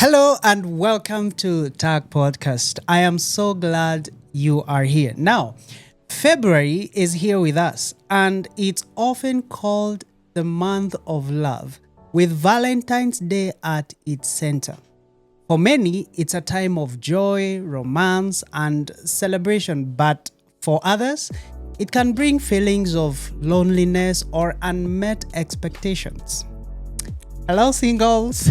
Hello and welcome to T.U.G Podcast. I am so glad you are here. Now, February is here with us and it's often called the month of love, with Valentine's Day at its center. For many, it's a time of joy, romance, and celebration, but for others, it can bring feelings of loneliness or unmet expectations. Hello, singles.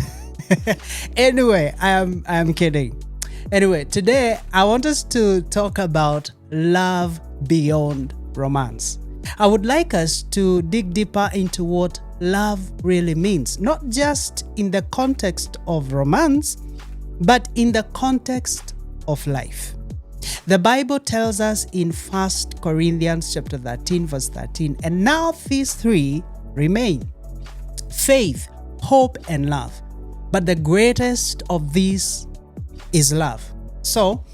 Anyway, I'm kidding. Anyway, today I want us to talk about love beyond romance. I would like us to dig deeper into what love really means, not just in the context of romance, but in the context of life. The Bible tells us in 1 Corinthians chapter 13, verse 13, and now these three remain: faith, hope, and love. But the greatest of these is love. So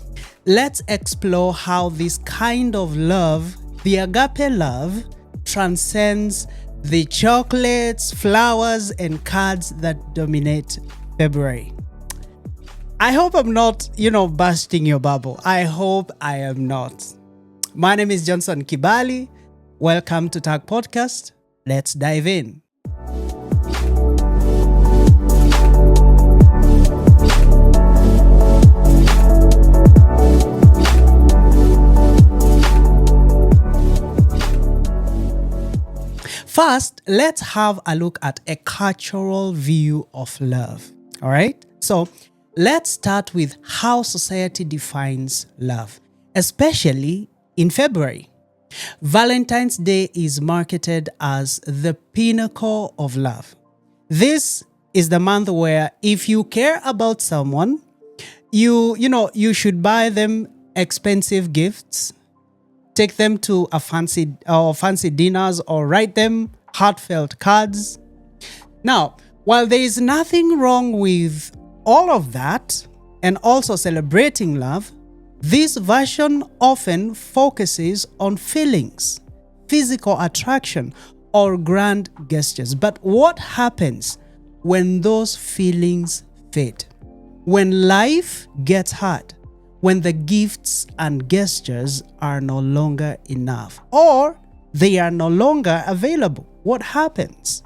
let's explore how this kind of love, the agape love, transcends the chocolates, flowers, and cards that dominate February. I hope I'm not, bursting your bubble. I hope I am not. My name is Johnson Kibali. Welcome to T.U.G Podcast. Let's dive in. First, let's have a look at a cultural view of love. All right? So, let's start with how society defines love, especially in February. Valentine's Day is marketed as the pinnacle of love. This is the month where if you care about someone, you should buy them expensive gifts, take them to a fancy dinners, or write them heartfelt cards. Now, while there is nothing wrong with all of that and also celebrating love, this version often focuses on feelings, physical attraction, or grand gestures. But what happens when those feelings fade? When life gets hard? When the gifts and gestures are no longer enough, or they are no longer available? What happens?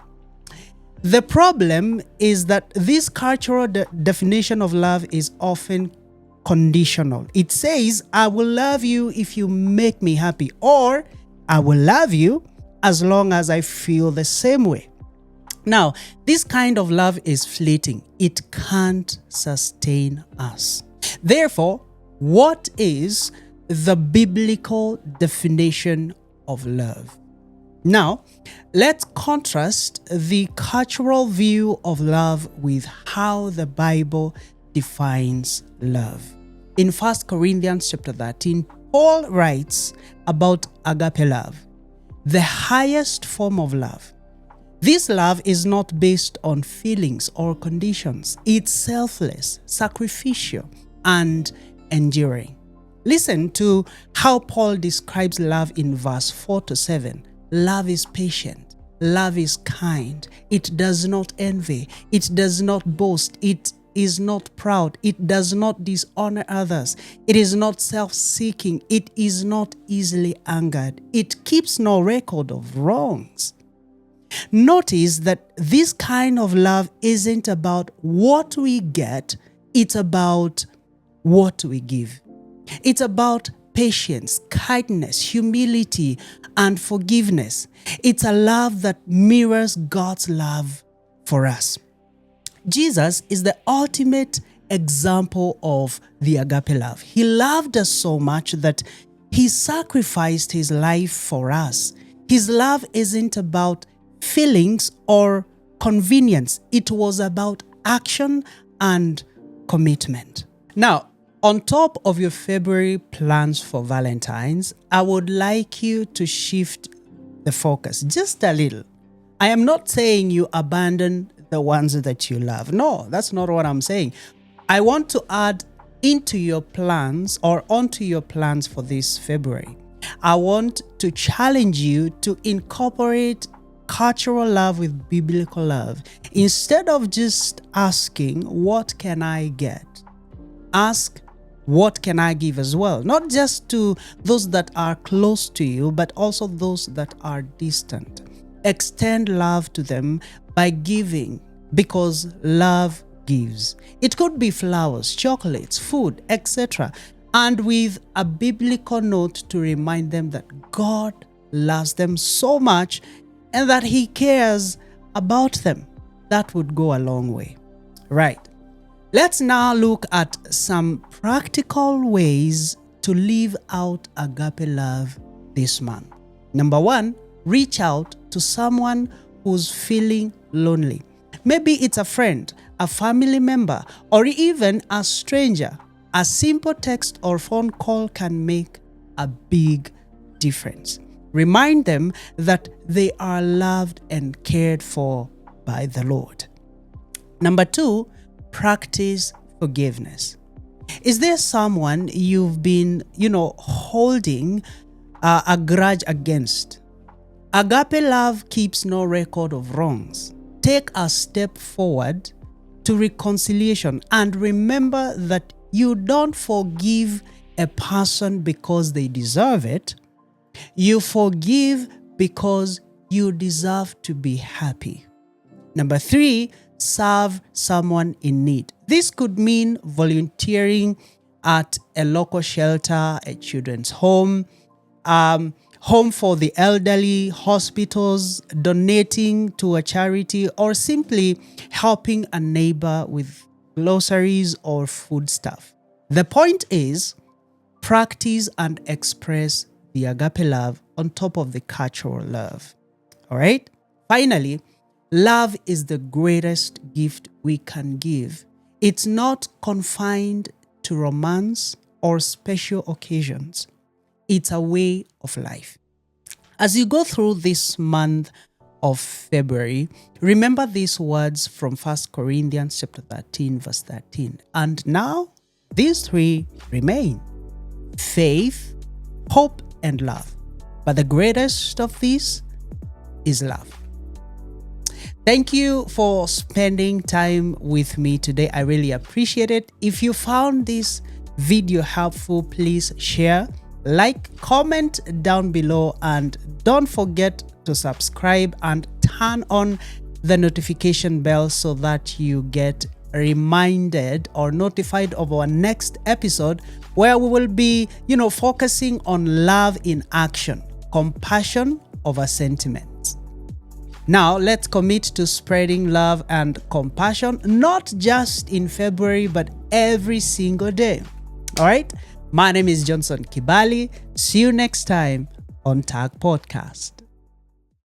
The problem is that this cultural definition of love is often conditional. It says, I will love you if you make me happy, or I will love you as long as I feel the same way. Now, this kind of love is fleeting. It can't sustain us. Therefore, what is the biblical definition of love? Now, let's contrast the cultural view of love with how the Bible defines love. In 1 Corinthians chapter 13, Paul writes about agape love, the highest form of love. This love is not based on feelings or conditions. It's selfless, sacrificial, and enduring. Listen to how Paul describes love in verse 4-7. Love is patient. Love is kind. It does not envy. It does not boast. It is not proud. It does not dishonor others. It is not self-seeking. It is not easily angered. It keeps no record of wrongs. Notice that this kind of love isn't about what we get. It's about what we give. It's about patience, kindness, humility, and forgiveness. It's a love that mirrors God's love for us. Jesus is the ultimate example of the agape love. He loved us so much that he sacrificed his life for us. His love isn't about feelings or convenience. It was about action and commitment. Now, on top of your February plans for Valentine's, I would like you to shift the focus just a little. I am not saying you abandon the ones that you love. No, that's not what I'm saying. I want to add into your plans or onto your plans for this February. I want to challenge you to incorporate cultural love with biblical love. Instead of just asking, what can I get? Ask, what can I give as well? Not just to those that are close to you, but also those that are distant. Extend love to them by giving, because love gives. It could be flowers, chocolates, food, etc. And with a biblical note to remind them that God loves them so much and that He cares about them. That would go a long way. Right. Let's now look at some practical ways to live out agape love this month. Number one, reach out to someone who's feeling lonely. Maybe it's a friend, a family member, or even a stranger. A simple text or phone call can make a big difference. Remind them that they are loved and cared for by the Lord. Number two, practice forgiveness. Is there someone you've been, holding a grudge against? Agape love keeps no record of wrongs. Take a step forward to reconciliation and remember that you don't forgive a person because they deserve it. You forgive because you deserve to be happy. Number three, serve someone in need. This could mean volunteering at a local shelter, a children's home, home for the elderly, hospitals, donating to a charity, or simply helping a neighbor with groceries or food stuff. The point is, practice and express the agape love on top of the cultural love. All right? Finally, love is the greatest gift we can give. It's not confined to romance or special occasions. It's a way of life. As you go through this month of February, remember these words from 1 Corinthians chapter 13, verse 13. And now, these three remain: faith, hope, and love. But the greatest of these is love. Thank you for spending time with me today. I really appreciate it. If you found this video helpful, please share, like, comment down below, and don't forget to subscribe and turn on the notification bell so that you get reminded or notified of our next episode, where we will be, focusing on love in action, compassion over sentiments. Now, let's commit to spreading love and compassion, not just in February, but every single day. All right? My name is Johnson Kibali. See you next time on T.U.G Podcast.